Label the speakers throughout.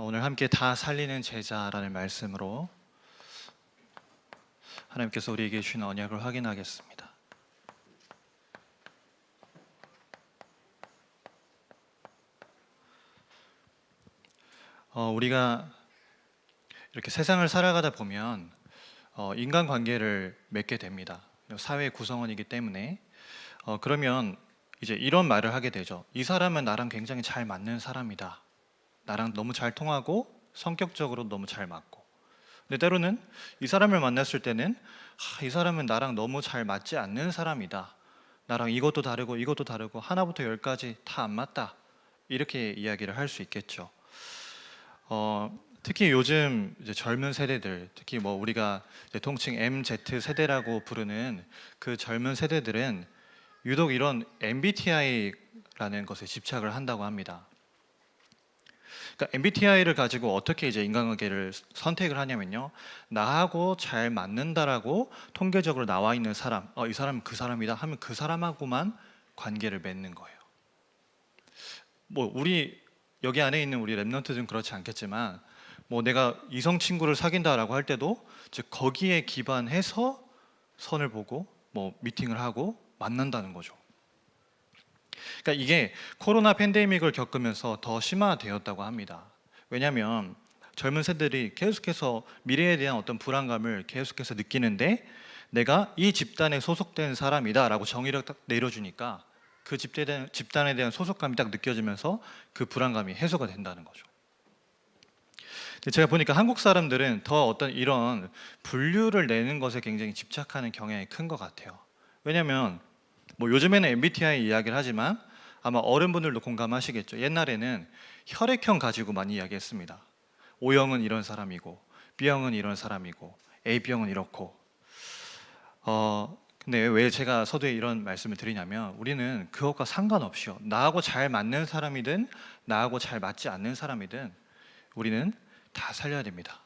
Speaker 1: 오늘 함께 다 살리는 제자라는 말씀으로 하나님께서 우리에게 주신 언약을 확인하겠습니다. 우리가 이렇게 세상을 살아가다 보면 인간관계를 맺게 됩니다. 사회 구성원이기 때문에 그러면 이제 이런 말을 하게 되죠. 이 사람은 나랑 굉장히 잘 맞는 사람이다. 나랑 너무 잘 통하고 성격적으로 너무 잘 맞고. 근데 때로는 이 사람을 만났을 때는 이 사람은 나랑 너무 잘 맞지 않는 사람이다. 나랑 이것도 다르고 하나부터 열까지 다 안 맞다. 이렇게 이야기를 할 수 있겠죠. 특히 요즘 이제 젊은 세대들, 특히 뭐 우리가 이제 통칭 MZ 세대라고 부르는 그 젊은 세대들은 유독 이런 MBTI라는 것에 집착을 한다고 합니다. 그러니까 MBTI를 가지고 어떻게 이제 인간관계를 선택을 하냐면요, 나하고 잘 맞는다라고 통계적으로 나와 있는 사람, 이 사람은 그 사람이다 하면 그 사람하고만 관계를 맺는 거예요. 뭐 우리 여기 안에 있는 우리 랩런트들은 그렇지 않겠지만, 뭐 내가 이성 친구를 사귄다라고 할 때도 즉 거기에 기반해서 선을 보고 뭐 미팅을 하고 만난다는 거죠. 그러니까 이게 코로나 팬데믹을 겪으면서 더 심화되었다고 합니다. 왜냐하면 젊은 세대들이 계속해서 미래에 대한 어떤 불안감을 계속해서 느끼는데, 내가 이 집단에 소속된 사람이다라고 정의를 딱 내려주니까 그 집단에 대한 소속감이 딱 느껴지면서 그 불안감이 해소가 된다는 거죠. 제가 보니까 한국 사람들은 더 어떤 이런 분류를 내는 것에 굉장히 집착하는 경향이 큰 것 같아요. 왜냐하면 뭐 요즘에는 MBTI 이야기를 하지만 아마 어른분들도 공감하시겠죠. 옛날에는 혈액형 가지고 많이 이야기했습니다. O형은 이런 사람이고 B형은 이런 사람이고 AB형은 이렇고. 근데 왜 제가 서두에 이런 말씀을 드리냐면, 우리는 그것과 상관없이요, 나하고 잘 맞는 사람이든 나하고 잘 맞지 않는 사람이든 우리는 다 살려야 됩니다.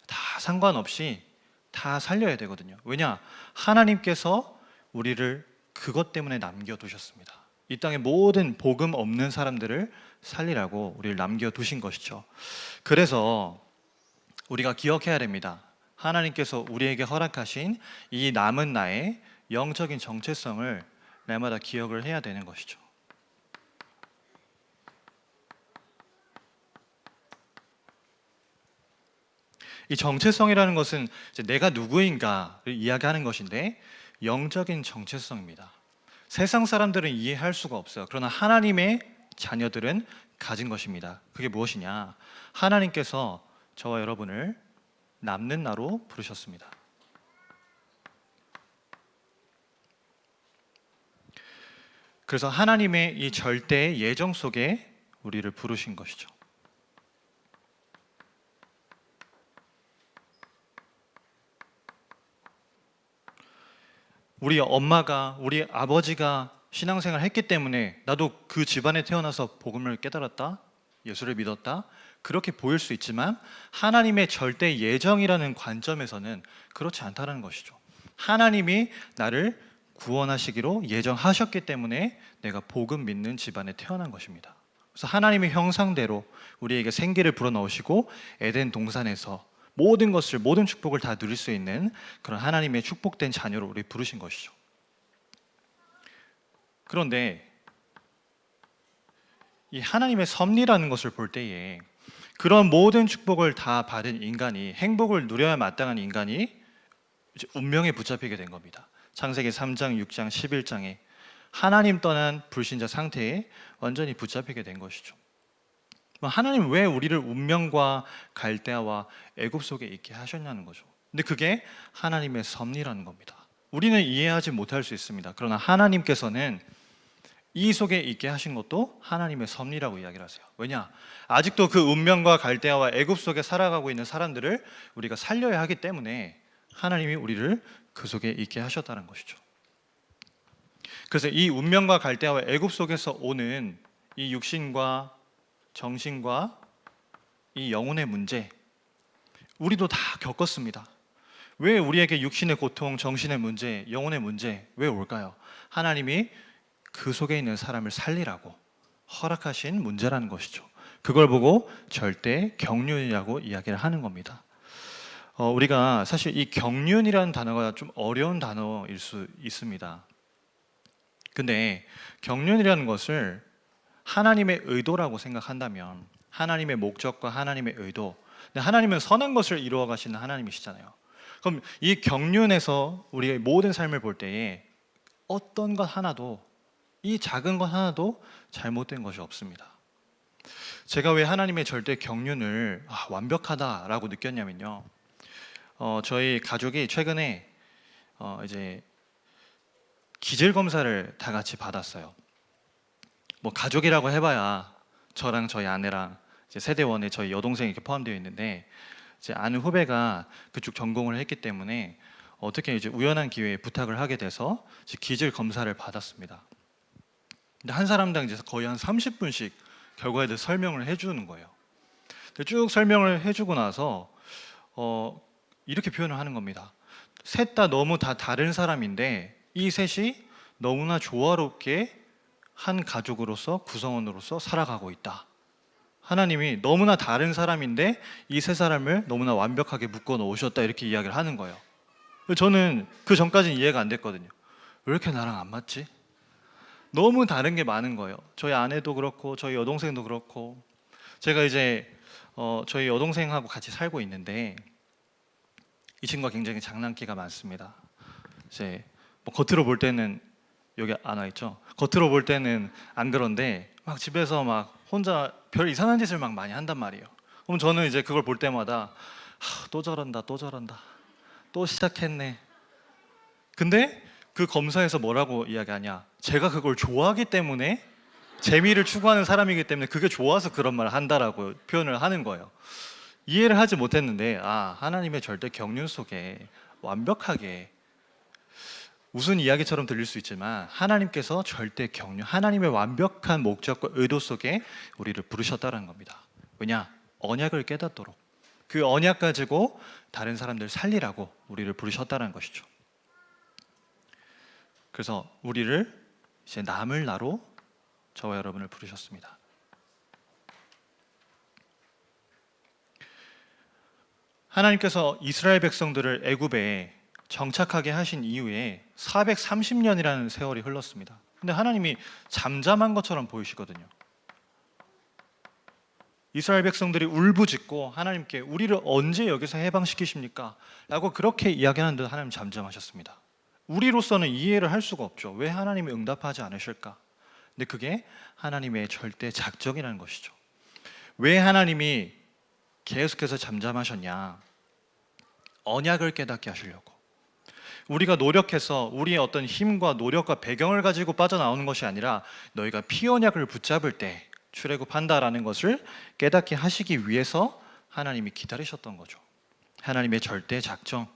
Speaker 1: 다 상관없이 다 살려야 되거든요. 왜냐? 하나님께서 우리를 그것 때문에 남겨두셨습니다. 이 땅의 모든 복음 없는 사람들을 살리라고 우리를 남겨두신 것이죠. 그래서 우리가 기억해야 됩니다. 하나님께서 우리에게 허락하신 이 남은 나의 영적인 정체성을 날마다 기억을 해야 되는 것이죠. 이 정체성이라는 것은 이제 내가 누구인가를 이야기하는 것인데, 영적인 정체성입니다. 세상 사람들은 이해할 수가 없어요. 그러나 하나님의 자녀들은 가진 것입니다. 그게 무엇이냐? 하나님께서 저와 여러분을 남는 나로 부르셨습니다. 그래서 하나님의 이 절대의 예정 속에 우리를 부르신 것이죠. 우리 엄마가, 우리 아버지가 신앙생활을 했기 때문에 나도 그 집안에 태어나서 복음을 깨달았다, 예수를 믿었다, 그렇게 보일 수 있지만 하나님의 절대 예정이라는 관점에서는 그렇지 않다는 것이죠. 하나님이 나를 구원하시기로 예정하셨기 때문에 내가 복음 믿는 집안에 태어난 것입니다. 그래서 하나님의 형상대로 우리에게 생기를 불어넣으시고 에덴 동산에서 모든 것을, 모든 축복을 다 누릴 수 있는 그런 하나님의 축복된 자녀로 우리 부르신 것이죠. 그런데 이 하나님의 섭리라는 것을 볼 때에 그런 모든 축복을 다 받은 인간이, 행복을 누려야 마땅한 인간이 이제 운명에 붙잡히게 된 겁니다. 창세기 3장, 6장, 11장에 하나님 떠난 불신자 상태에 완전히 붙잡히게 된 것이죠. 하나님 왜 우리를 운명과 갈대아와 애굽 속에 있게 하셨냐는 거죠. 근데 그게 하나님의 섭리라는 겁니다. 우리는 이해하지 못할 수 있습니다. 그러나 하나님께서는 이 속에 있게 하신 것도 하나님의 섭리라고 이야기를 하세요. 왜냐? 아직도 그 운명과 갈대아와 애굽 속에 살아가고 있는 사람들을 우리가 살려야 하기 때문에 하나님이 우리를 그 속에 있게 하셨다는 것이죠. 그래서 이 운명과 갈대아와 애굽 속에서 오는 이 육신과 정신과 이 영혼의 문제, 우리도 다 겪었습니다. 왜 우리에게 육신의 고통, 정신의 문제, 영혼의 문제 왜 올까요? 하나님이 그 속에 있는 사람을 살리라고 허락하신 문제라는 것이죠. 그걸 보고 절대 경륜이라고 이야기를 하는 겁니다. 우리가 사실 이 경륜이라는 단어가 좀 어려운 단어일 수 있습니다. 근데 경륜이라는 것을 하나님의 의도라고 생각한다면, 하나님의 목적과 하나님의 의도, 근데 하나님은 선한 것을 이루어 가시는 하나님이시잖아요. 그럼 이 경륜에서 우리의 모든 삶을 볼 때에 어떤 것 하나도, 이 작은 것 하나도 잘못된 것이 없습니다. 제가 왜 하나님의 절대 경륜을 완벽하다라고 느꼈냐면요, 저희 가족이 최근에 이제 기질 검사를 다 같이 받았어요. 뭐 가족이라고 해봐야 저랑 저희 아내랑 이제 세대원에 저희 여동생이 이렇게 포함되어 있는데, 이제 아는 후배가 그쪽 전공을 했기 때문에 어떻게 이제 우연한 기회에 부탁을 하게 돼서 이제 기질 검사를 받았습니다. 근데 한 사람당 이제 거의 한 30분씩 결과에 대해서 설명을 해주는 거예요. 근데 쭉 설명을 해주고 나서 이렇게 표현을 하는 겁니다. 셋 다 너무 다 다른 사람인데 이 셋이 너무나 조화롭게 한 가족으로서, 구성원으로서 살아가고 있다. 하나님이 너무나 다른 사람인데 이 세 사람을 너무나 완벽하게 묶어 놓으셨다, 이렇게 이야기를 하는 거예요. 저는 그 전까지는 이해가 안 됐거든요. 왜 이렇게 나랑 안 맞지? 너무 다른 게 많은 거예요. 저희 아내도 그렇고 저희 여동생도 그렇고. 제가 이제 저희 여동생하고 같이 살고 있는데 이 친구가 굉장히 장난기가 많습니다. 이제 뭐 겉으로 볼 때는, 여기 안 와 있죠? 겉으로 볼 때는 안 그런데 막 집에서 막 혼자 별 이상한 짓을 막 많이 한단 말이에요. 그럼 저는 이제 그걸 볼 때마다 또 저런다, 또 저런다, 또 시작했네. 근데 그 검사에서 뭐라고 이야기하냐? 제가 그걸 좋아하기 때문에, 재미를 추구하는 사람이기 때문에 그게 좋아서 그런 말을 한다라고 표현을 하는 거예요. 이해를 하지 못했는데, 하나님의 절대 경륜 속에 완벽하게, 무슨 이야기처럼 들릴 수 있지만 하나님께서 절대 경륜, 하나님의 완벽한 목적과 의도 속에 우리를 부르셨다는 겁니다. 왜냐? 언약을 깨닫도록, 그 언약 가지고 다른 사람들 살리라고 우리를 부르셨다는 것이죠. 그래서 우리를 이제 남을 나로 저와 여러분을 부르셨습니다. 하나님께서 이스라엘 백성들을 애굽에 정착하게 하신 이후에 430년이라는 세월이 흘렀습니다. 근데 하나님이 잠잠한 것처럼 보이시거든요. 이스라엘 백성들이 울부짖고 하나님께 우리를 언제 여기서 해방시키십니까? 라고 그렇게 이야기하는데 하나님 잠잠하셨습니다. 우리로서는 이해를 할 수가 없죠. 왜 하나님이 응답하지 않으실까? 근데 그게 하나님의 절대 작정이라는 것이죠. 왜 하나님이 계속해서 잠잠하셨냐? 언약을 깨닫게 하시려고. 우리가 노력해서 우리의 어떤 힘과 노력과 배경을 가지고 빠져나오는 것이 아니라 너희가 피언약을 붙잡을 때 출애굽한다라는 것을 깨닫게 하시기 위해서 하나님이 기다리셨던 거죠. 하나님의 절대 작정.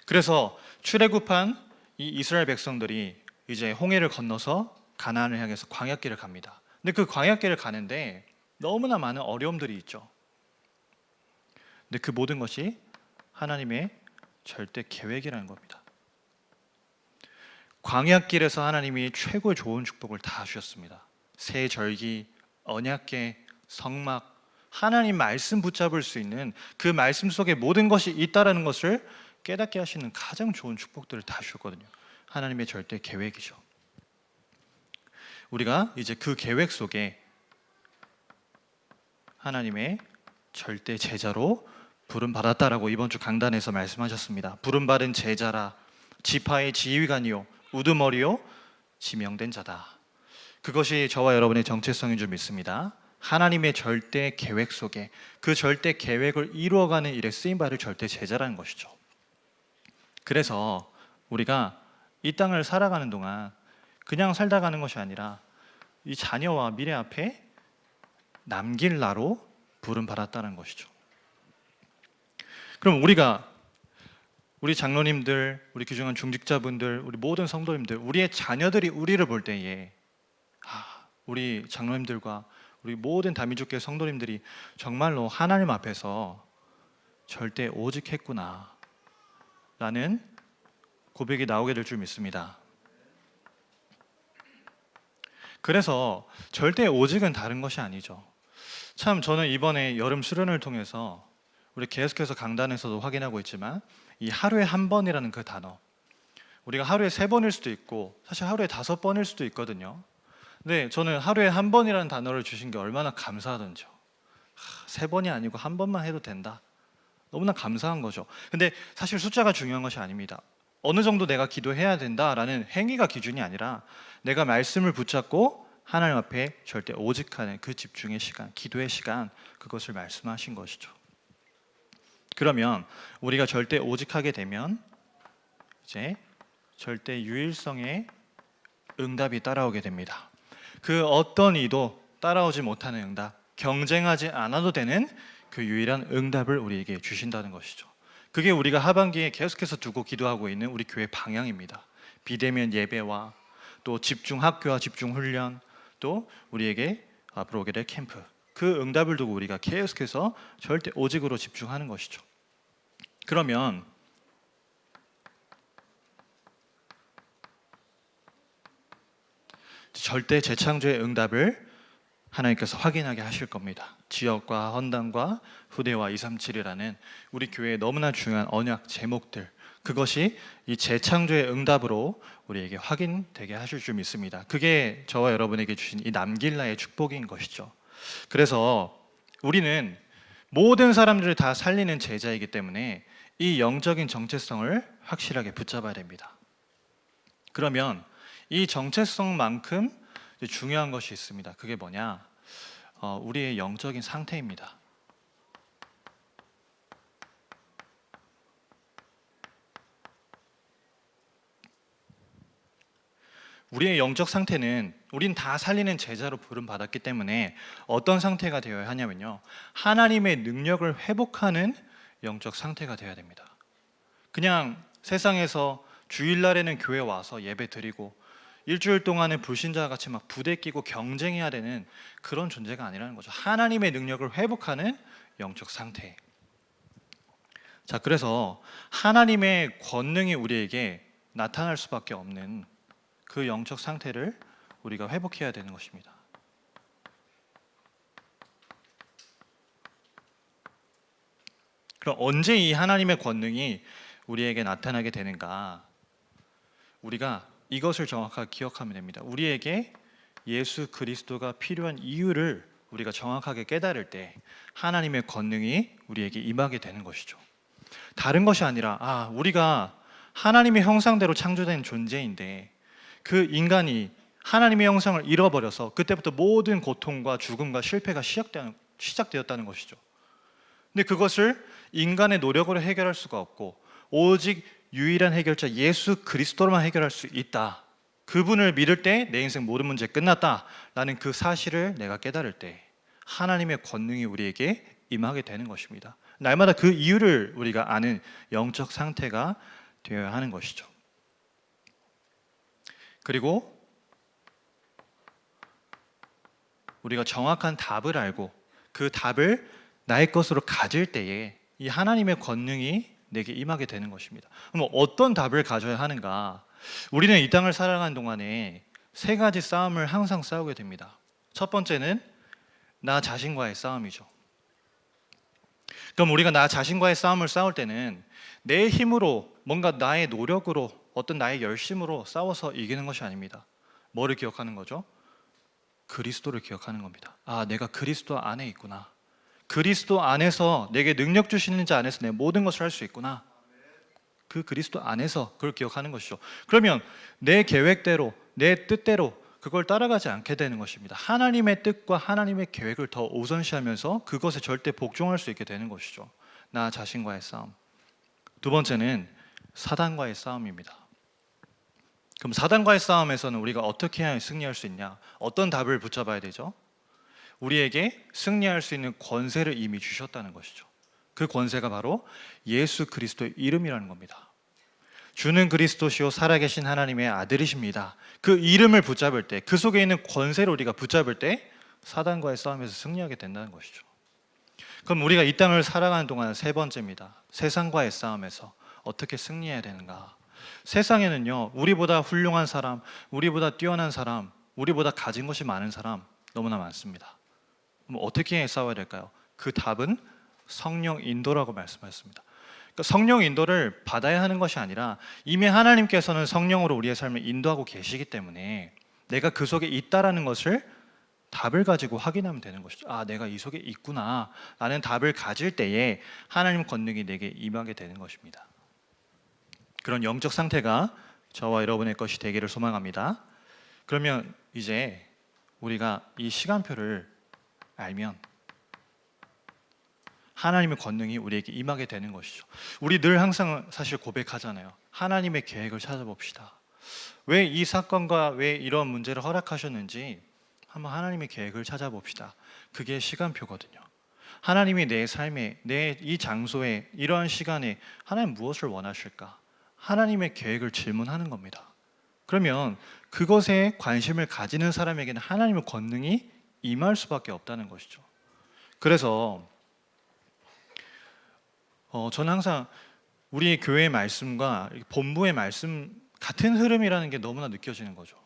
Speaker 1: 그래서 출애굽한 이 이스라엘 백성들이 이제 홍해를 건너서 가나안을 향해서 광야길을 갑니다. 근데 그 광야길을 가는데 너무나 많은 어려움들이 있죠. 근데 그 모든 것이 하나님의 절대 계획이라는 겁니다. 광야길에서 하나님이 최고의 좋은 축복을 다 주셨습니다. 새 절기, 언약궤, 성막, 하나님 말씀 붙잡을 수 있는 그 말씀 속에 모든 것이 있다라는 것을 깨닫게 하시는 가장 좋은 축복들을 다 주셨거든요. 하나님의 절대 계획이죠. 우리가 이제 그 계획 속에 하나님의 절대 제자로 부름받았다라고 이번 주 강단에서 말씀하셨습니다. 부름받은 제자라, 지파의 지휘관이요 우두머리요 지명된 자다. 그것이 저와 여러분의 정체성인 줄 믿습니다. 하나님의 절대 계획 속에 그 절대 계획을 이루어가는 일에 쓰임받을 절대 제자라는 것이죠. 그래서 우리가 이 땅을 살아가는 동안 그냥 살다 가는 것이 아니라 이 자녀와 미래 앞에 남길 나로 부름받았다는 것이죠. 그럼 우리 장로님들, 우리 귀중한 중직자분들, 우리 모든 성도님들, 우리의 자녀들이 우리를 볼 때에 우리 장로님들과 우리 모든 다민족교회 성도님들이 정말로 하나님 앞에서 절대 오직했구나 라는 고백이 나오게 될 줄 믿습니다. 그래서 절대 오직은 다른 것이 아니죠. 참 저는 이번에 여름 수련을 통해서 우리 계속해서 강단에서도 확인하고 있지만 이 하루에 한 번이라는 그 단어, 우리가 하루에 3번일 수도 있고 사실 하루에 5번일 수도 있거든요. 근데 저는 하루에 한 번이라는 단어를 주신 게 얼마나 감사하던지요. 3번이 아니고 한 번만 해도 된다. 너무나 감사한 거죠. 근데 사실 숫자가 중요한 것이 아닙니다. 어느 정도 내가 기도해야 된다라는 행위가 기준이 아니라 내가 말씀을 붙잡고 하나님 앞에 절대 오직하는 그 집중의 시간, 기도의 시간, 그것을 말씀하신 것이죠. 그러면 우리가 절대 오직하게 되면 이제 절대 유일성의 응답이 따라오게 됩니다. 그 어떤 이도 따라오지 못하는 응답, 경쟁하지 않아도 되는 그 유일한 응답을 우리에게 주신다는 것이죠. 그게 우리가 하반기에 계속해서 두고 기도하고 있는 우리 교회 방향입니다. 비대면 예배와 또 집중 학교와 집중 훈련, 또 우리에게 앞으로 오게 될 캠프, 그 응답을 두고 우리가 계속해서 절대 오직으로 집중하는 것이죠. 그러면 절대 재창조의 응답을 하나님께서 확인하게 하실 겁니다. 지역과 헌당과 후대와 237이라는 우리 교회의 너무나 중요한 언약 제목들, 그것이 이 재창조의 응답으로 우리에게 확인되게 하실 줄 믿습니다. 그게 저와 여러분에게 주신 이 남길라의 축복인 것이죠. 그래서 우리는 모든 사람들을 다 살리는 제자이기 때문에 이 영적인 정체성을 확실하게 붙잡아야 됩니다. 그러면 이 정체성만큼 중요한 것이 있습니다. 그게 뭐냐? 우리의 영적인 상태입니다. 우리의 영적 상태는 우린 다 살리는 제자로 부름받았기 때문에 어떤 상태가 되어야 하냐면요, 하나님의 능력을 회복하는 영적 상태가 되어야 됩니다. 그냥 세상에서 주일날에는 교회 와서 예배 드리고 일주일 동안은 불신자 같이 막 부대 끼고 경쟁해야 되는 그런 존재가 아니라는 거죠. 하나님의 능력을 회복하는 영적 상태. 자, 그래서 하나님의 권능이 우리에게 나타날 수밖에 없는 그 영적 상태를 우리가 회복해야 되는 것입니다. 그럼 언제 이 하나님의 권능이 우리에게 나타나게 되는가? 우리가 이것을 정확하게 기억하면 됩니다. 우리에게 예수 그리스도가 필요한 이유를 우리가 정확하게 깨달을 때 하나님의 권능이 우리에게 임하게 되는 것이죠. 다른 것이 아니라 우리가 하나님의 형상대로 창조된 존재인데 그 인간이 하나님의 형상을 잃어버려서 그때부터 모든 고통과 죽음과 실패가 시작되었다는 것이죠. 근데 그것을 인간의 노력으로 해결할 수가 없고 오직 유일한 해결자 예수 그리스도로만 해결할 수 있다. 그분을 믿을 때 내 인생 모든 문제 끝났다라는 그 사실을 내가 깨달을 때 하나님의 권능이 우리에게 임하게 되는 것입니다. 날마다 그 이유를 우리가 아는 영적 상태가 되어야 하는 것이죠. 그리고 우리가 정확한 답을 알고 그 답을 나의 것으로 가질 때에 이 하나님의 권능이 내게 임하게 되는 것입니다. 그럼 어떤 답을 가져야 하는가? 우리는 이 땅을 살아가는 동안에 3가지 싸움을 항상 싸우게 됩니다. 첫 번째는 나 자신과의 싸움이죠. 그럼 우리가 나 자신과의 싸움을 싸울 때는 내 힘으로, 뭔가 나의 노력으로, 어떤 나의 열심으로 싸워서 이기는 것이 아닙니다. 뭐를 기억하는 거죠? 그리스도를 기억하는 겁니다. 내가 그리스도 안에 있구나. 그리스도 안에서 내게 능력 주시는 자 안에서 내 모든 것을 할 수 있구나. 그 그리스도 안에서 그걸 기억하는 것이죠. 그러면 내 계획대로, 내 뜻대로 그걸 따라가지 않게 되는 것입니다. 하나님의 뜻과 하나님의 계획을 더 우선시하면서 그것에 절대 복종할 수 있게 되는 것이죠. 나 자신과의 싸움. 두 번째는 사단과의 싸움입니다. 그럼 사단과의 싸움에서는 우리가 어떻게 해야 승리할 수 있냐? 어떤 답을 붙잡아야 되죠? 우리에게 승리할 수 있는 권세를 이미 주셨다는 것이죠. 그 권세가 바로 예수 그리스도의 이름이라는 겁니다. 주는 그리스도시요 살아계신 하나님의 아들이십니다. 그 이름을 붙잡을 때, 그 속에 있는 권세를 우리가 붙잡을 때 사단과의 싸움에서 승리하게 된다는 것이죠. 그럼 우리가 이 땅을 살아가는 동안 3번째입니다. 세상과의 싸움에서 어떻게 승리해야 되는가? 세상에는요, 우리보다 훌륭한 사람, 우리보다 뛰어난 사람, 우리보다 가진 것이 많은 사람 너무나 많습니다. 그럼 어떻게 싸워야 될까요? 그 답은 성령 인도라고 말씀하셨습니다. 그러니까 성령 인도를 받아야 하는 것이 아니라 이미 하나님께서는 성령으로 우리의 삶을 인도하고 계시기 때문에 내가 그 속에 있다라는 것을 답을 가지고 확인하면 되는 것이죠. 아, 내가 이 속에 있구나 라는 답을 가질 때에 하나님 권능이 내게 임하게 되는 것입니다. 그런 영적 상태가 저와 여러분의 것이 되기를 소망합니다. 그러면 이제 우리가 이 시간표를 알면 하나님의 권능이 우리에게 임하게 되는 것이죠. 우리 늘 항상 사실 고백하잖아요. 하나님의 계획을 찾아봅시다. 왜 이 사건과 왜 이런 문제를 허락하셨는지 한번 하나님의 계획을 찾아봅시다. 그게 시간표거든요. 하나님이 내 삶에, 내 이 장소에, 이러한 시간에 하나님 무엇을 원하실까? 하나님의 계획을 질문하는 겁니다. 그러면 그것에 관심을 가지는 사람에게는 하나님의 권능이 임할 수밖에 없다는 것이죠. 그래서 저는 항상 우리 교회의 말씀과 본부의 말씀 같은 흐름이라는 게 너무나 느껴지는 거죠.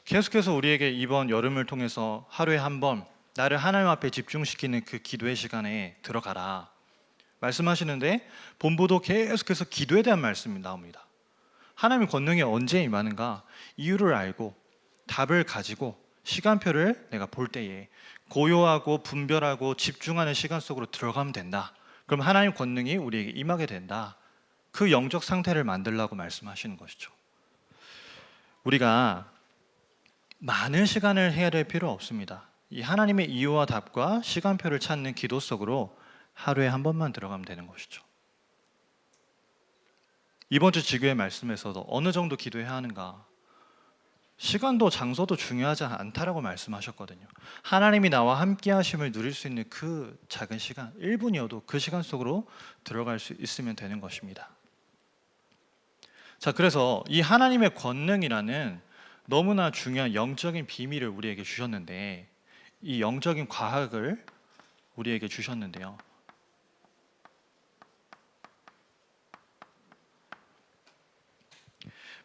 Speaker 1: 계속해서 우리에게 이번 여름을 통해서 하루에 한 번 나를 하나님 앞에 집중시키는 그 기도의 시간에 들어가라 말씀하시는데, 본부도 계속해서 기도에 대한 말씀이 나옵니다. 하나님의 권능이 언제 임하는가 이유를 알고 답을 가지고 시간표를 내가 볼 때에 고요하고 분별하고 집중하는 시간 속으로 들어가면 된다. 그럼 하나님 권능이 우리에게 임하게 된다. 그 영적 상태를 만들라고 말씀하시는 것이죠. 우리가 많은 시간을 해야 될 필요 없습니다. 이 하나님의 이유와 답과 시간표를 찾는 기도 속으로 하루에 한 번만 들어가면 되는 것이죠. 이번 주 지교의 말씀에서도 어느 정도 기도해야 하는가, 시간도 장소도 중요하지 않다라고 말씀하셨거든요. 하나님이 나와 함께 하심을 누릴 수 있는 그 작은 시간 1분이어도 그 시간 속으로 들어갈 수 있으면 되는 것입니다. 자, 그래서 이 하나님의 권능이라는 너무나 중요한 영적인 비밀을 우리에게 주셨는데, 이 영적인 과학을 우리에게 주셨는데요.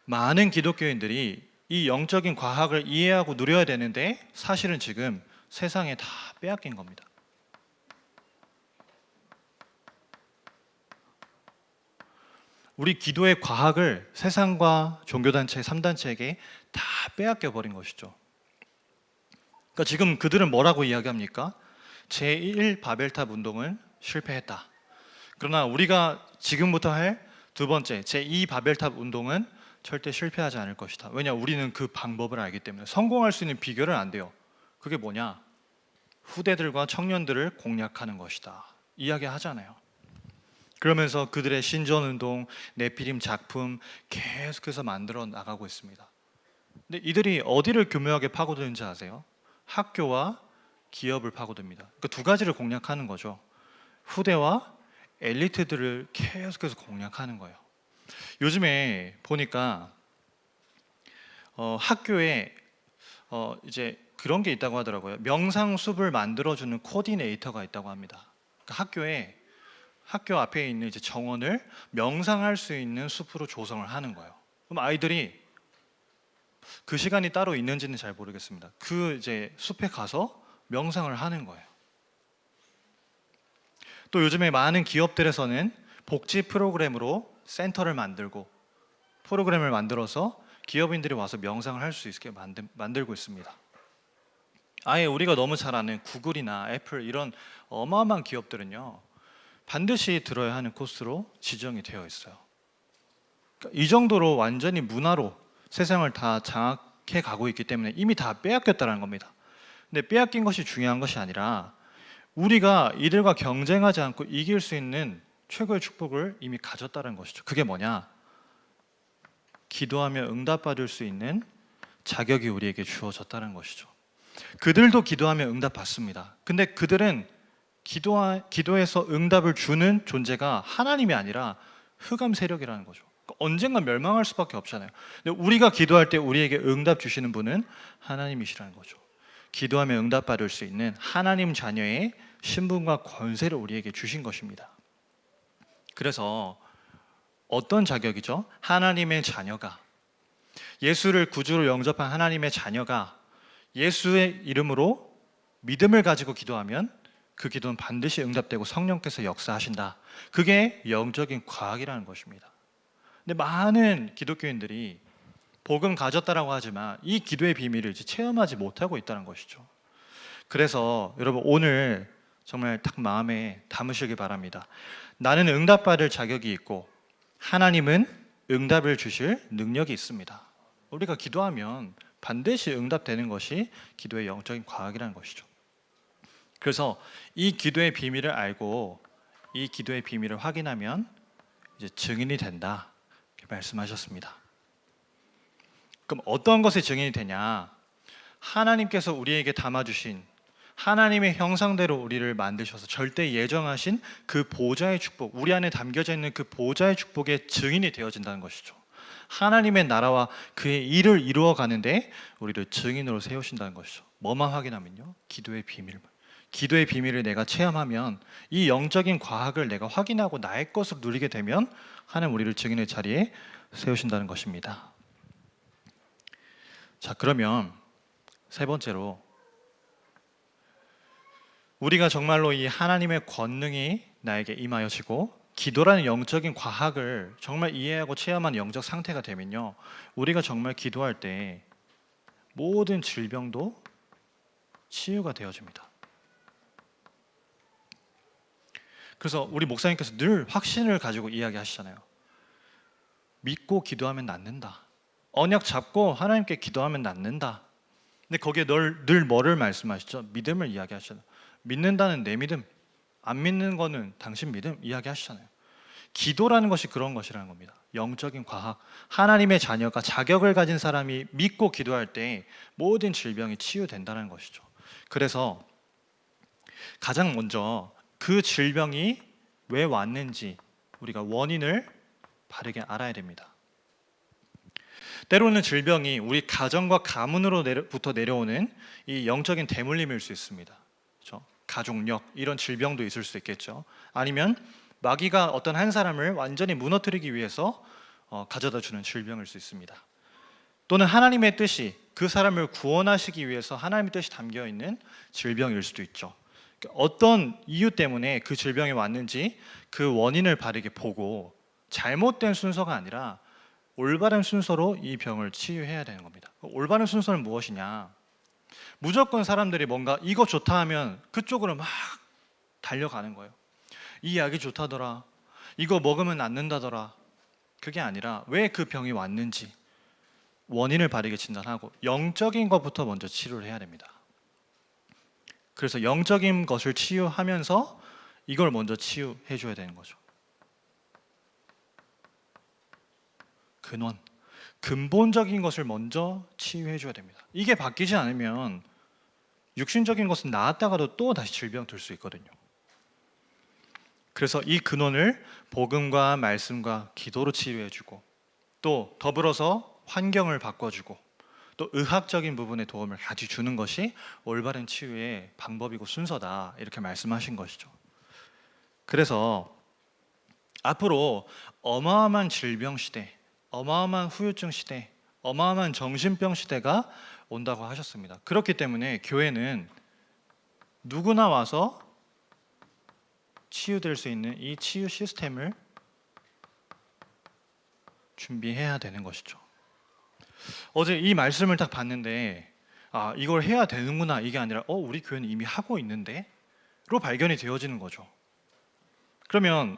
Speaker 1: 많은 기독교인들이 이 영적인 과학을 이해하고 누려야 되는데 사실은 지금 세상에 다 빼앗긴 겁니다. 우리 기도의 과학을 세상과 종교단체, 3단체에게 다 빼앗겨 버린 것이죠. 그러니까 지금 그들은 뭐라고 이야기합니까? 제1 바벨탑 운동은 실패했다. 그러나 우리가 지금부터 할 두 번째 제2 바벨탑 운동은 절대 실패하지 않을 것이다. 왜냐? 우리는 그 방법을 알기 때문에. 성공할 수 있는 비결은 안 돼요. 그게 뭐냐? 후대들과 청년들을 공략하는 것이다. 이야기하잖아요. 그러면서 그들의 신전운동, 네피림 작품 계속해서 만들어 나가고 있습니다. 근데 이들이 어디를 교묘하게 파고드는지 아세요? 학교와 기업을 파고듭니다. 그러니까 두 가지를 공략하는 거죠. 후대와 엘리트들을 계속해서 공략하는 거예요. 요즘에 보니까 학교에 이제 그런 게 있다고 하더라고요. 명상숲을 만들어주는 코디네이터가 있다고 합니다. 그러니까 학교 앞에 있는 이제 정원을 명상할 수 있는 숲으로 조성을 하는 거예요. 그럼 아이들이 그 시간이 따로 있는지는 잘 모르겠습니다. 그 이제 숲에 가서 명상을 하는 거예요. 또 요즘에 많은 기업들에서는 복지 프로그램으로 센터를 만들고 프로그램을 만들어서 기업인들이 와서 명상을 할 수 있게 만들고 있습니다. 아예 우리가 너무 잘 아는 구글이나 애플 이런 어마어마한 기업들은요, 반드시 들어야 하는 코스로 지정이 되어 있어요. 그러니까 이 정도로 완전히 문화로 세상을 다 장악해 가고 있기 때문에 이미 다 빼앗겼다는 겁니다. 근데 빼앗긴 것이 중요한 것이 아니라 우리가 이들과 경쟁하지 않고 이길 수 있는 최고의 축복을 이미 가졌다는 것이죠. 그게 뭐냐? 기도하며 응답받을 수 있는 자격이 우리에게 주어졌다는 것이죠. 그들도 기도하며 응답받습니다. 근데 그들은 기도에서 응답을 주는 존재가 하나님이 아니라 흑암 세력이라는 거죠. 그러니까 언젠가 멸망할 수밖에 없잖아요. 근데 우리가 기도할 때 우리에게 응답 주시는 분은 하나님이시라는 거죠. 기도하며 응답받을 수 있는 하나님 자녀의 신분과 권세를 우리에게 주신 것입니다. 그래서 어떤 자격이죠? 하나님의 자녀가, 예수를 구주로 영접한 하나님의 자녀가 예수의 이름으로 믿음을 가지고 기도하면 그 기도는 반드시 응답되고 성령께서 역사하신다. 그게 영적인 과학이라는 것입니다. 근데 많은 기독교인들이 복음 가졌다라고 하지만 이 기도의 비밀을 이제 체험하지 못하고 있다는 것이죠. 그래서 여러분 오늘 정말 딱 마음에 담으시기 바랍니다. 나는 응답받을 자격이 있고 하나님은 응답을 주실 능력이 있습니다. 우리가 기도하면 반드시 응답되는 것이 기도의 영적인 과학이라는 것이죠. 그래서 이 기도의 비밀을 알고 이 기도의 비밀을 확인하면 이제 증인이 된다 이렇게 말씀하셨습니다. 그럼 어떤 것의 증인이 되냐? 하나님께서 우리에게 담아주신 하나님의 형상대로 우리를 만드셔서 절대 예정하신 그 보좌의 축복, 우리 안에 담겨져 있는 그 보좌의 축복의 증인이 되어진다는 것이죠. 하나님의 나라와 그의 일을 이루어 가는데 우리를 증인으로 세우신다는 것이죠. 뭐만 확인하면요? 기도의 비밀. 기도의 비밀을 내가 체험하면 이 영적인 과학을 내가 확인하고 나의 것으로 누리게 되면 하나님 우리를 증인의 자리에 세우신다는 것입니다. 자, 그러면 세 번째로 우리가 정말로 이 하나님의 권능이 나에게 임하여지고 기도라는 영적인 과학을 정말 이해하고 체험한 영적 상태가 되면요, 우리가 정말 기도할 때 모든 질병도 치유가 되어집니다. 그래서 우리 목사님께서 늘 확신을 가지고 이야기하시잖아요. 믿고 기도하면 낫는다. 언약 잡고 하나님께 기도하면 낫는다. 근데 거기에 늘 뭐를 말씀하시죠? 믿음을 이야기하시잖아요. 믿는다는 내 믿음, 안 믿는 거는 당신 믿음 이야기하시잖아요. 기도라는 것이 그런 것이라는 겁니다. 영적인 과학, 하나님의 자녀가 자격을 가진 사람이 믿고 기도할 때 모든 질병이 치유된다는 것이죠. 그래서 가장 먼저 그 질병이 왜 왔는지 우리가 원인을 바르게 알아야 됩니다. 때로는 질병이 우리 가정과 가문으로부터 내려오는 이 영적인 대물림일 수 있습니다. 그렇죠? 가족력 이런 질병도 있을 수 있겠죠. 아니면 마귀가 어떤 한 사람을 완전히 무너뜨리기 위해서 가져다 주는 질병일 수 있습니다. 또는 하나님의 뜻이 그 사람을 구원하시기 위해서 하나님의 뜻이 담겨 있는 질병일 수도 있죠. 어떤 이유 때문에 그 질병이 왔는지 그 원인을 바르게 보고 잘못된 순서가 아니라 올바른 순서로 이 병을 치유해야 되는 겁니다. 올바른 순서는 무엇이냐? 무조건 사람들이 뭔가 이거 좋다 하면 그쪽으로 막 달려가는 거예요. 이 약이 좋다더라, 이거 먹으면 낫는다더라. 그게 아니라 왜 그 병이 왔는지 원인을 바르게 진단하고 영적인 것부터 먼저 치료를 해야 됩니다. 그래서 영적인 것을 치유하면서 이걸 먼저 치유해 줘야 되는 거죠. 근본적인 것을 먼저 치유해 줘야 됩니다. 이게 바뀌지 않으면 육신적인 것은 나았다가도 또 다시 질병 들 수 있거든요. 그래서 이 근원을 복음과 말씀과 기도로 치유해 주고 또 더불어서 환경을 바꿔주고 또 의학적인 부분에 도움을 같이 주는 것이 올바른 치유의 방법이고 순서다 이렇게 말씀하신 것이죠. 그래서 앞으로 어마어마한 질병 시대, 어마어마한 후유증 시대, 어마어마한 정신병 시대가 온다고 하셨습니다. 그렇기 때문에 교회는 누구나 와서 치유될 수 있는 이 치유 시스템을 준비해야 되는 것이죠. 어제 이 말씀을 딱 봤는데 이걸 해야 되는구나 이게 아니라 우리 교회는 이미 하고 있는데 로 발견이 되어지는 거죠. 그러면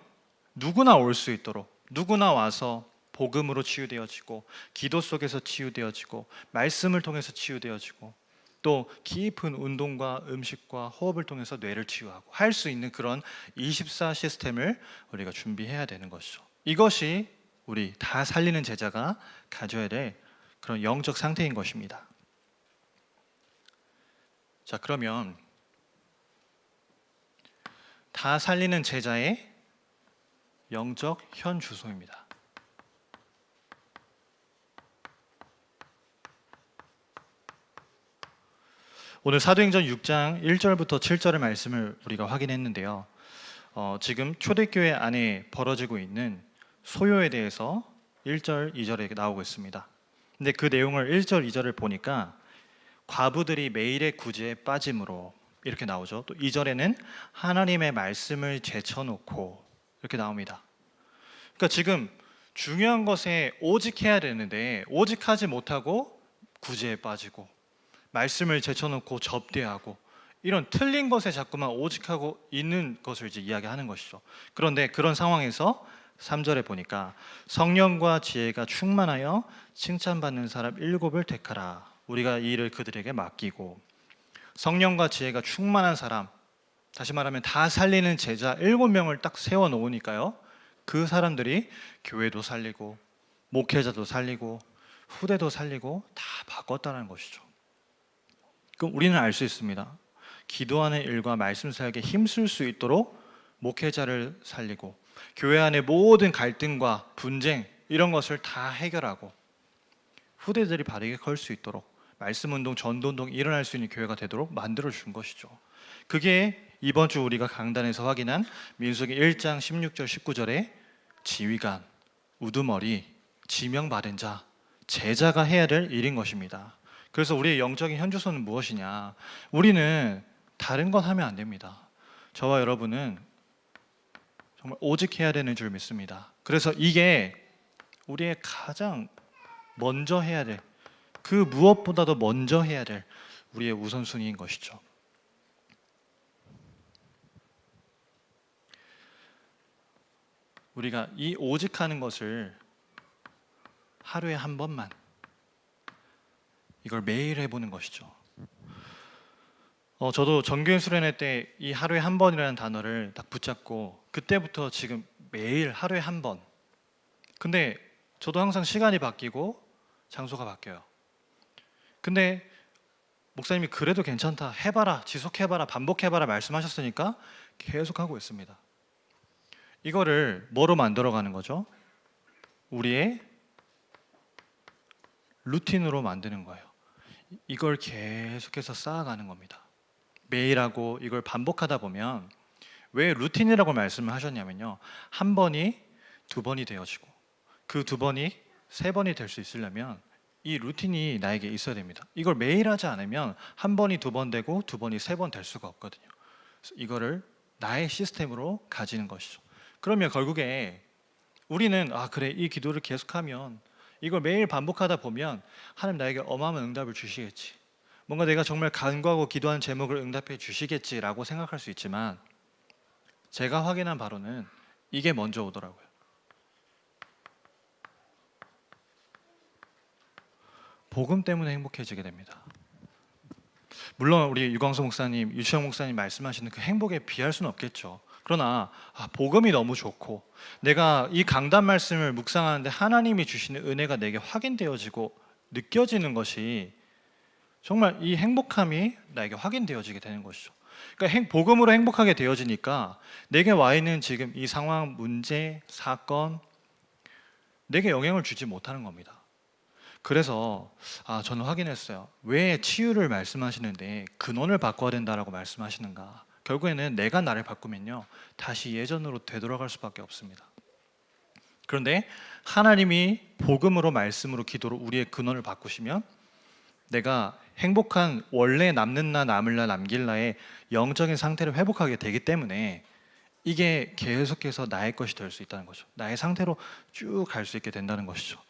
Speaker 1: 누구나 올 수 있도록 누구나 와서 복음으로 치유되어지고 기도 속에서 치유되어지고 말씀을 통해서 치유되어지고 또 깊은 운동과 음식과 호흡을 통해서 뇌를 치유하고 할 수 있는 그런 24 시스템을 우리가 준비해야 되는 것이죠. 이것이 우리 다 살리는 제자가 가져야 될 그런 영적 상태인 것입니다. 자, 그러면 다 살리는 제자의 영적 현 주소입니다. 오늘 사도행전 6장 1절부터 7절의 말씀을 우리가 확인했는데요. 지금 초대교회 안에 벌어지고 있는 소요에 대해서 1절, 2절에 나오고 있습니다. 근데 그 내용을 1절, 2절을 보니까 과부들이 매일의 구제에 빠짐으로 이렇게 나오죠. 또 2절에는 하나님의 말씀을 제쳐놓고 이렇게 나옵니다. 그러니까 지금 중요한 것에 오직 해야 되는데 오직 하지 못하고 구제에 빠지고 말씀을 제쳐놓고 접대하고 이런 틀린 것에 자꾸만 오직하고 있는 것을 이제 이야기하는 것이죠. 그런데 그런 상황에서 3절에 보니까 성령과 지혜가 충만하여 칭찬받는 사람 7을 택하라. 우리가 이 일을 그들에게 맡기고, 성령과 지혜가 충만한 사람, 다시 말하면 다 살리는 제자 7명을 딱 세워놓으니까요, 그 사람들이 교회도 살리고 목회자도 살리고 후대도 살리고 다 바꿨다는 것이죠. 그럼 우리는 알 수 있습니다. 기도하는 일과 말씀 사역에 힘쓸 수 있도록 목회자를 살리고 교회 안의 모든 갈등과 분쟁 이런 것을 다 해결하고 후대들이 바르게 걸 수 있도록 말씀운동, 전도운동이 일어날 수 있는 교회가 되도록 만들어준 것이죠. 그게 이번 주 우리가 강단에서 확인한 민수기 1장 16절 19절에 지휘관, 우두머리, 지명받은 자, 제자가 해야 될 일인 것입니다. 그래서 우리의 영적인 현주소는 무엇이냐? 우리는 다른 것 하면 안 됩니다. 저와 여러분은 정말 오직 해야 되는 줄 믿습니다. 그래서 이게 우리의 가장 먼저 해야 될, 그 무엇보다도 먼저 해야 될 우리의 우선순위인 것이죠. 우리가 이 오직하는 것을 하루에 한 번만, 이걸 매일 해보는 것이죠. 저도 정교회 수련회 때 이 하루에 한 번이라는 단어를 딱 붙잡고 그때부터 지금 매일 하루에 한 번. 근데 저도 항상 시간이 바뀌고 장소가 바뀌어요. 근데 목사님이 그래도 괜찮다, 해봐라, 지속해봐라, 반복해봐라 말씀하셨으니까 계속 하고 있습니다. 이거를 뭐로 만들어가는 거죠? 우리의 루틴으로 만드는 거예요. 이걸 계속해서 쌓아가는 겁니다. 매일 하고 이걸 반복하다 보면, 왜 루틴이라고 말씀을 하셨냐면요, 한 번이 두 번이 되어지고 그 두 번이 세 번이 될 수 있으려면 이 루틴이 나에게 있어야 됩니다. 이걸 매일 하지 않으면 한 번이 두 번 되고 두 번이 세 번 될 수가 없거든요. 그래서 이거를 나의 시스템으로 가지는 것이죠. 그러면 결국에 우리는 그래, 이 기도를 계속하면, 이걸 매일 반복하다 보면 하나님 나에게 어마어마한 응답을 주시겠지, 뭔가 내가 정말 간구하고 기도하는 제목을 응답해 주시겠지라고 생각할 수 있지만, 제가 확인한 바로는 이게 먼저 오더라고요. 복음 때문에 행복해지게 됩니다. 물론 우리 유광수 목사님, 유치영 목사님 말씀하시는 그 행복에 비할 수는 없겠죠. 그러나 복음이 너무 좋고 내가 이 강단 말씀을 묵상하는데 하나님이 주시는 은혜가 내게 확인되어지고 느껴지는 것이, 정말 이 행복함이 나에게 확인되어지게 되는 것이죠. 그러니까 복음으로 행복하게 되어지니까 내게 와 있는 지금 이 상황, 문제, 사건, 내게 영향을 주지 못하는 겁니다. 그래서 저는 확인했어요. 왜 치유를 말씀하시는데 근원을 바꿔야 된다라고 말씀하시는가? 결국에는 내가 나를 바꾸면요, 다시 예전으로 되돌아갈 수밖에 없습니다. 그런데 하나님이 복음으로, 말씀으로, 기도로 우리의 근원을 바꾸시면 내가 행복한, 원래 남는 나, 남을 나, 남길 나의 영적인 상태를 회복하게 되기 때문에 이게 계속해서 나의 것이 될 수 있다는 거죠. 나의 상태로 쭉 갈 수 있게 된다는 것이죠.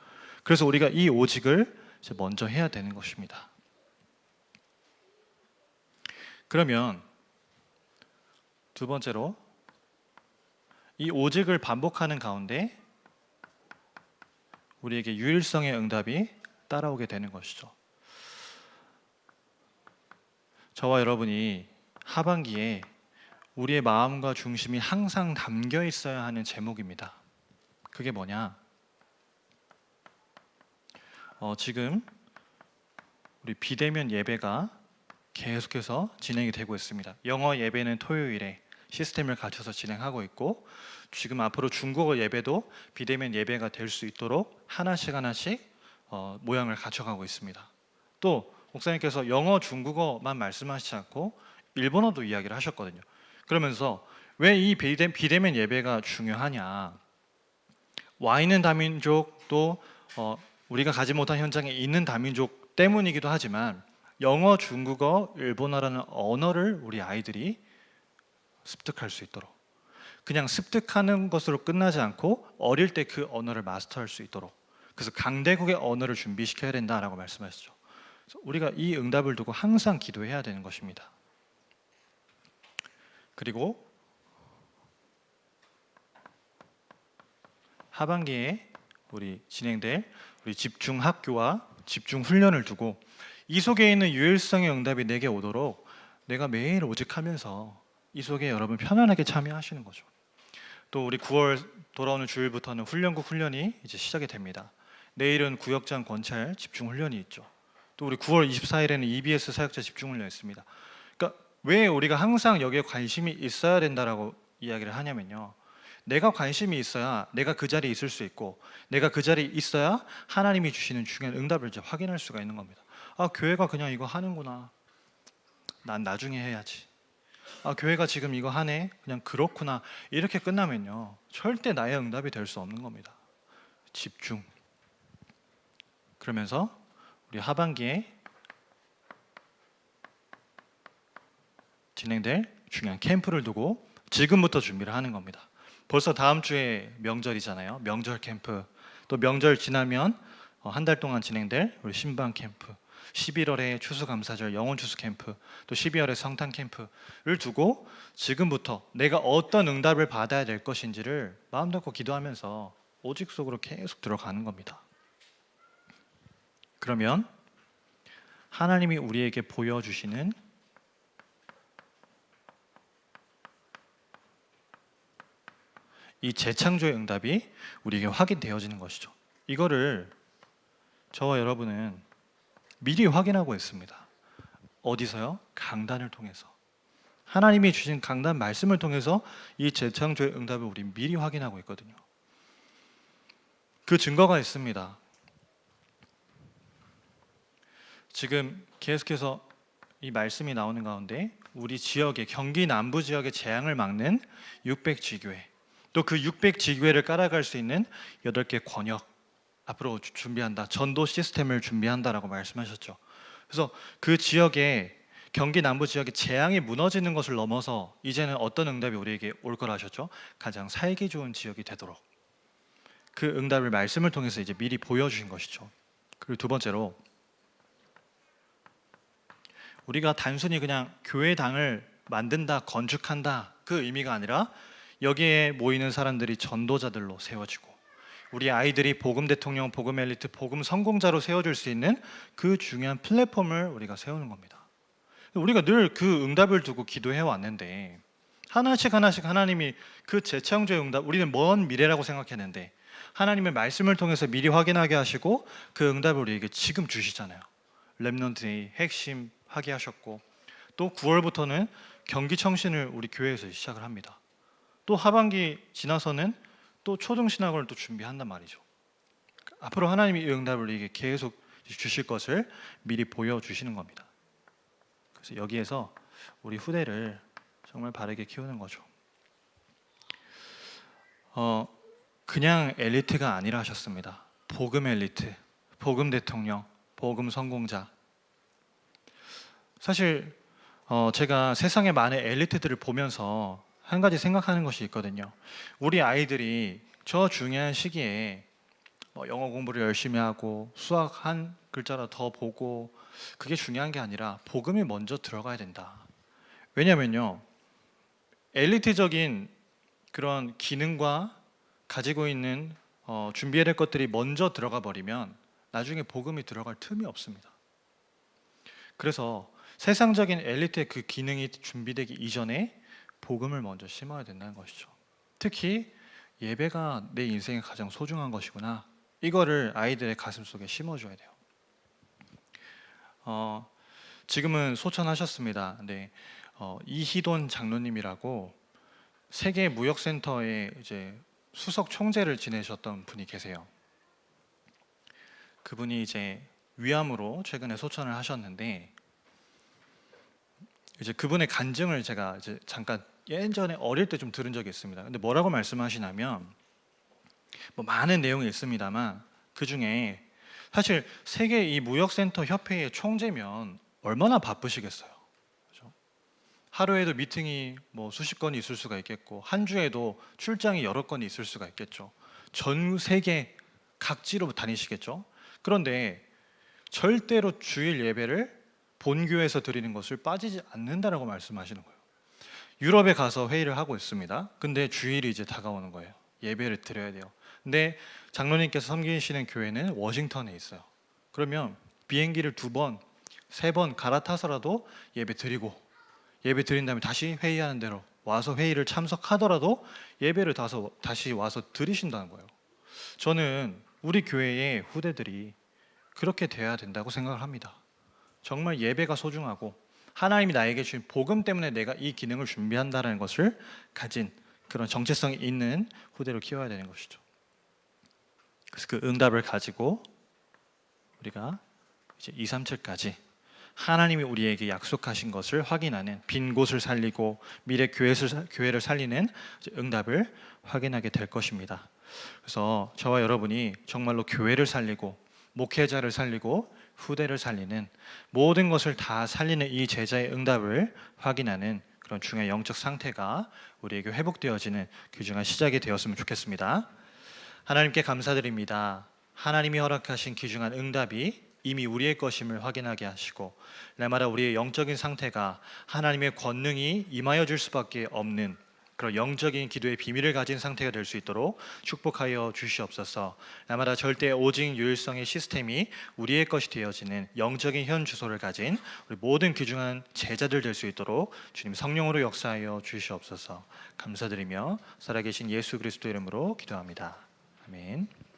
Speaker 1: 그래서 우리가 이 오직을 이제 먼저 해야 되는 것입니다. 그러면 두 번째로, 이 오직을 반복하는 가운데 우리에게 유일성의 응답이 따라오게 되는 것이죠. 저와 여러분이 하반기에 우리의 마음과 중심이 항상 담겨 있어야 하는 제목입니다. 그게 뭐냐? 지금 우리 비대면 예배가 계속해서 진행이 되고 있습니다. 영어 예배는 토요일에 시스템을 갖춰서 진행하고 있고, 지금 앞으로 중국어 예배도 비대면 예배가 될 수 있도록 하나씩 모양을 갖춰가고 있습니다. 또 목사님께서 영어, 중국어만 말씀하시지 않고 일본어도 이야기를 하셨거든요. 그러면서 왜 이 비대면 예배가 중요하냐? 와 있는 다민족, 또 우리가 가지 못한 현장에 있는 다민족 때문이기도 하지만, 영어, 중국어, 일본어라는 언어를 우리 아이들이 습득할 수 있도록, 그냥 습득하는 것으로 끝나지 않고 어릴 때 그 언어를 마스터할 수 있도록, 그래서 강대국의 언어를 준비시켜야 된다라고 말씀하시죠. 그래서 우리가 이 응답을 두고 항상 기도해야 되는 것입니다. 그리고 하반기에 우리 진행될 우리 집중 학교와 집중 훈련을 두고 이 속에 있는 유일성의 응답이 내게 오도록 내가 매일 오직하면서 이 속에 여러분 편안하게 참여하시는 거죠. 또 우리 9월 돌아오는 주일부터는 훈련국 훈련이 이제 시작이 됩니다. 내일은 구역장 권찰 집중 훈련이 있죠. 또 우리 9월 24일에는 EBS 사역자 집중 훈련이 있습니다. 그러니까 왜 우리가 항상 여기에 관심이 있어야 된다라고 이야기를 하냐면요. 내가 관심이 있어야 내가 그 자리에 있을 수 있고, 내가 그 자리에 있어야 하나님이 주시는 중요한 응답을 이제 확인할 수가 있는 겁니다. 아, 교회가 그냥 이거 하는구나. 난 나중에 해야지. 아, 교회가 지금 이거 하네. 그냥 그렇구나. 이렇게 끝나면요. 절대 나의 응답이 될 수 없는 겁니다. 집중. 그러면서 우리 하반기에 진행될 중요한 캠프를 두고 지금부터 준비를 하는 겁니다. 벌써 다음 주에 명절이잖아요. 명절 캠프. 또 명절 지나면 한 달 동안 진행될 우리 신방 캠프. 11월에 추수감사절 영혼 추수 캠프, 또 12월에 성탄 캠프를 두고 지금부터 내가 어떤 응답을 받아야 될 것인지를 마음 놓고 기도하면서 오직 속으로 계속 들어가는 겁니다. 그러면 하나님이 우리에게 보여주시는 이 재창조의 응답이 우리에게 확인되어지는 것이죠. 이거를 저와 여러분은 미리 확인하고 있습니다. 어디서요? 강단을 통해서. 하나님이 주신 강단 말씀을 통해서 이 재창조의 응답을 우리 미리 확인하고 있거든요. 그 증거가 있습니다. 지금 계속해서 이 말씀이 나오는 가운데 우리 지역의 경기 남부 지역의 재앙을 막는 600지교회, 또 그 600지교회를 깔아갈 수 있는 8개 권역 앞으로 준비한다. 전도 시스템을 준비한다라고 말씀하셨죠. 그래서 그 지역에 경기 남부 지역의 재앙이 무너지는 것을 넘어서 이제는 어떤 응답이 우리에게 올 거라 하셨죠? 가장 살기 좋은 지역이 되도록 그 응답을 말씀을 통해서 이제 미리 보여주신 것이죠. 그리고 두 번째로 우리가 단순히 그냥 교회당을 만든다, 건축한다 그 의미가 아니라 여기에 모이는 사람들이 전도자들로 세워지고 우리 아이들이 복음 대통령, 복음 엘리트, 복음 성공자로 세워줄 수 있는 그 중요한 플랫폼을 우리가 세우는 겁니다. 우리가 늘 그 응답을 두고 기도해 왔는데 하나씩 하나님이 그 재창조의 응답, 우리는 먼 미래라고 생각했는데 하나님의 말씀을 통해서 미리 확인하게 하시고 그 응답을 우리에게 지금 주시잖아요. 렘넌트의 핵심 하게 하셨고, 또 9월부터는 경기청신을 우리 교회에서 시작을 합니다. 또 하반기 지나서는 또 초등신학원을 또 준비한단 말이죠. 앞으로 하나님이 이 응답을 우리에게 계속 주실 것을 미리 보여주시는 겁니다. 그래서 여기에서 우리 후대를 정말 바르게 키우는 거죠. 그냥 엘리트가 아니라 하셨습니다. 복음 엘리트, 복음 대통령, 복음 성공자. 사실 제가 세상의 많은 엘리트들을 보면서 한 가지 생각하는 것이 있거든요. 우리 아이들이 저 중요한 시기에 영어 공부를 열심히 하고 수학 한 글자라도 더 보고 그게 중요한 게 아니라 복음이 먼저 들어가야 된다. 왜냐면요, 엘리트적인 그런 기능과 가지고 있는 준비해야 될 것들이 먼저 들어가 버리면 나중에 복음이 들어갈 틈이 없습니다. 그래서 세상적인 엘리트의 그 기능이 준비되기 이전에 복음을 먼저 심어야 된다는 것이죠. 특히 예배가 내 인생의 가장 소중한 것이구나. 이거를 아이들의 가슴 속에 심어줘야 돼요. 지금은 소천하셨습니다. 근데 이희돈 장로님이라고 세계 무역센터의 이제 수석 총재를 지내셨던 분이 계세요. 그분이 이제 위암으로 최근에 소천을 하셨는데 이제 그분의 간증을 제가 이제 잠깐 예전에 어릴 때 좀 들은 적이 있습니다. 근데 뭐라고 말씀하시냐면 뭐 많은 내용이 있습니다만 그 중에 사실 세계 이 무역센터 협회의 총재면 얼마나 바쁘시겠어요. 그죠? 하루에도 미팅이 뭐 수십 건이 있을 수가 있겠고 한 주에도 출장이 여러 건이 있을 수가 있겠죠. 전 세계 각지로 다니시겠죠. 그런데 절대로 주일 예배를 본교에서 드리는 것을 빠지지 않는다라고 말씀하시는 거예요. 유럽에 가서 회의를 하고 있습니다. 근데 주일이 이제 다가오는 거예요. 예배를 드려야 돼요. 근데 장로님께서 섬기시는 교회는 워싱턴에 있어요. 그러면 비행기를 2번, 3번 갈아타서라도 예배 드리고 예배 드린 다음에 다시 회의하는 대로 와서 회의를 참석하더라도 예배를 다시 와서 드리신다는 거예요. 저는 우리 교회의 후대들이 그렇게 돼야 된다고 생각을 합니다. 정말 예배가 소중하고 하나님이 나에게 주신 복음 때문에 내가 이 기능을 준비한다는 것을 가진 그런 정체성이 있는 후대로 키워야 되는 것이죠. 그래서 그 응답을 가지고 우리가 이제 2, 3절까지 하나님이 우리에게 약속하신 것을 확인하는, 빈 곳을 살리고 미래 교회를 살리는 응답을 확인하게 될 것입니다. 그래서 저와 여러분이 정말로 교회를 살리고 목회자를 살리고 후대를 살리는 모든 것을 다 살리는 이 제자의 응답을 확인하는 그런 중요한 영적 상태가 우리에게 회복되어지는 귀중한 시작이 되었으면 좋겠습니다. 하나님께 감사드립니다. 하나님이 허락하신 귀중한 응답이 이미 우리의 것임을 확인하게 하시고 날마다 우리의 영적인 상태가 하나님의 권능이 임하여 줄 수밖에 없는 그런 영적인 기도의 비밀을 가진 상태가 될 수 있도록 축복하여 주시옵소서. 날마다 절대 오직 유일성의 시스템이 우리의 것이 되어지는 영적인 현 주소를 가진 우리 모든 귀중한 제자들 될 수 있도록 주님 성령으로 역사하여 주시옵소서. 감사드리며 살아계신 예수 그리스도 이름으로 기도합니다. 아멘.